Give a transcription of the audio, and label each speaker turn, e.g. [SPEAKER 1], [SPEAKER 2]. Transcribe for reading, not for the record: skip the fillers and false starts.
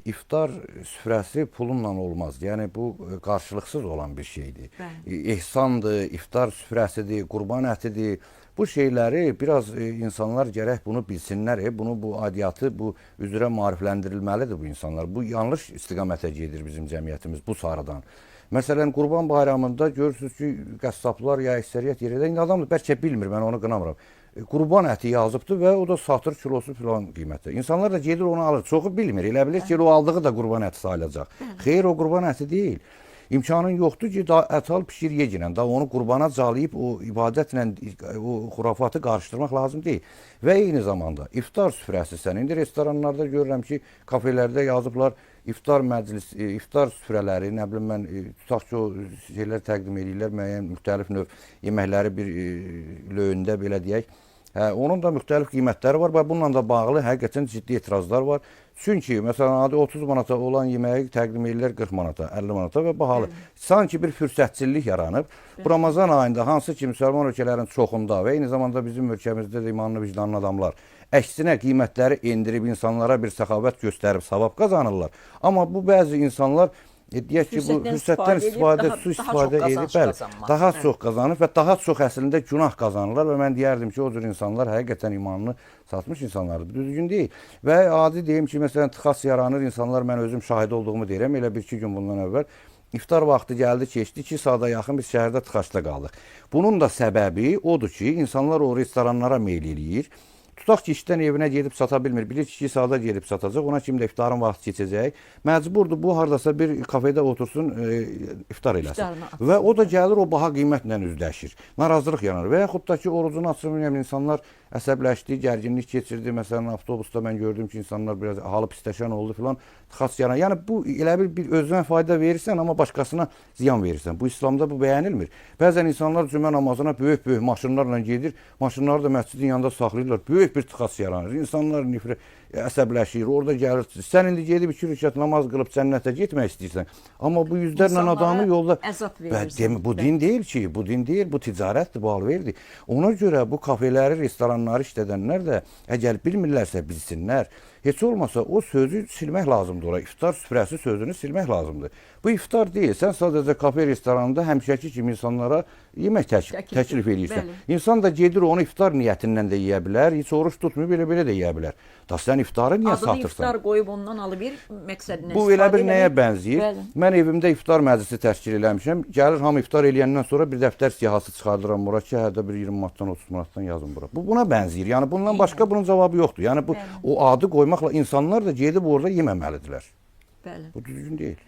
[SPEAKER 1] iftar süfrəsi pulla olmaz. Yəni bu qarşılıqsız olan bir şeydir. Ehsandır, iftar süfrəsidir, qurban ətidir. Bu şeyləri biraz insanlar gərək bunu bilsinlər. Bunu bu adiyyatı bu üzrə maarifləndirilməlidir bu insanlar. Bu yanlış istiqamətə gedir bizim cəmiyyətimiz bu sarıdan. Məsələn, Qurban Bayramında görürsünüz ki, qəssablar ya əksəriyyət yerində, indi adam da bəlkə bilmir, mən onu qınamıram. Qurban əti yazıbdır və o da satır kilosu filan qiymətdə. İnsanlar da gedir onu alır. Çoxu bilmir. Elə bilir ki, o aldığı da qurban əti sayılacaq. Xeyr, o qurban əti deyil. İmkanın yoxdur ki, ət al, pişir, yecinən. Da onu qurbana calayıb o ibadətlə o xurafatı qarışdırmaq lazım deyil. Və eyni zamanda iftar süfrəsi sən. İndi restoranlarda görürəm ki, kafelərdə yazıblar iftar məclis, iftar süfrələri, nə bilim mən, tutaq ki, o şeylər təqdim edirlər, müəyyən müxtəlif növ yeməkləri bir löğündə belə deyək. Onun da müxtəlif qiymətləri var və bununla da bağlı həqiqətən ciddi etirazlar var. Çünki, məsələn, adi 30 manata olan yeməyi təqdim edirlər 40 manata, 50 manata və bahalı. Sanki bir fürsətçilik yaranıb. Bu Ramazan ayında hansı ki, müsəlman ölkələrin çoxunda və eyni zamanda bizim ölkəmizdə də imanlı, vicdanlı adamlar əksinə qiymətləri endirib insanlara bir səxavət göstərib savab qazanırlar. Amma bu bəzi insanlar deyək ki, bu fürsətdən istifadə, sui-istifadə edib, daha çox qazanır və daha çox əslində günah qazanırlar və mən deyərdim ki, o cür insanlar həqiqətən imanlı satmış insanlardır. Düzgün deyil. Və adi deyim ki, məsələn, tıxac yaranır, insanlar, mən özüm şahid olduğumu deyirəm, elə 1-2 gün bundan əvvəl iftar vaxtı gəldi, keçdi, 2 saata yaxın biz şəhərdə tıxacda qaldıq. Bunun da səbəbi odur ki, insanlar o restoranlara meyl eləyir. Tutaq ki, işdən evinə gedib sata bilmir. Bilir ki, 2 saata gedib satacaq. Ona kimi də iftarın vaxtı keçəcək. Məcburdur bu hardasa bir kafedə otursun, iftar eləsin. Və o da gəlir, o baha qiymətlə üzləşir. Narazılıq yaranır. Və yaxud da ki, orucunu açılmayan insanlar əsəbləşdi, gərginlik keçirdi. Məsələn, avtobusda mən gördüm ki, insanlar biraz halı pisləşən oldu filan. Tıxac yaranır. Yəni bu elə bir özünə fayda verirsən, amma başqasına ziyan verirsən. Bu İslamda bu bəyənilmir. Bəzən insanlar cümə namazına böyük maşınlarla gedir. Maşınları da məscidin yanında saxlayırlar. Böyük bir tıxac yaranır. İnsanlar əsəbləşir, orada gəlir. Sən indi gedib 2 rükət namaz qılıb cənnətə getmək istəyirsən. Amma bu yüzlərlə adamı yolda
[SPEAKER 2] əzab verirsən.
[SPEAKER 1] Bu din deyil ki, bu din deyil, bu ticarətdir, bu alverdir. Ona görə bu kafeləri, restoranları işlədənlər də əgər bilmirlərsə bilsinlər. Heç olmasa o sözü silmək lazımdır ora. İftar süfrəsi sözünü silmək lazımdır. Bu iftar deyil. Sən sadəcə kafe restoranında həmişəki kimi insanlara yemək təklif edirsən. İnsan da gedir onu iftar niyyətindən də yeyə bilər. Heç oruç tutmuyor, belə də yeyə bilər. Da sən iftarı niyə satırsan?
[SPEAKER 2] Adını iftar qoyub ondan alıb bir məqsədinə
[SPEAKER 1] bu elə bir nəyə bənzəyir? Mən evimdə iftar məclisi təşkil eləmişəm. Gəlir hamı iftar eləyəndən sonra bir dəftər siyahısı çıxardıram bura ki, hərdə bir 20 manatdan 30 manatdan yazın bura. Bu buna bənzəyir. Yəni bundan başqa bunun cavabı yoxdur. Yəni bu o adı qoymaqla insanlar da gedib orada yeməməlidirlər. Bu düzgün deyil.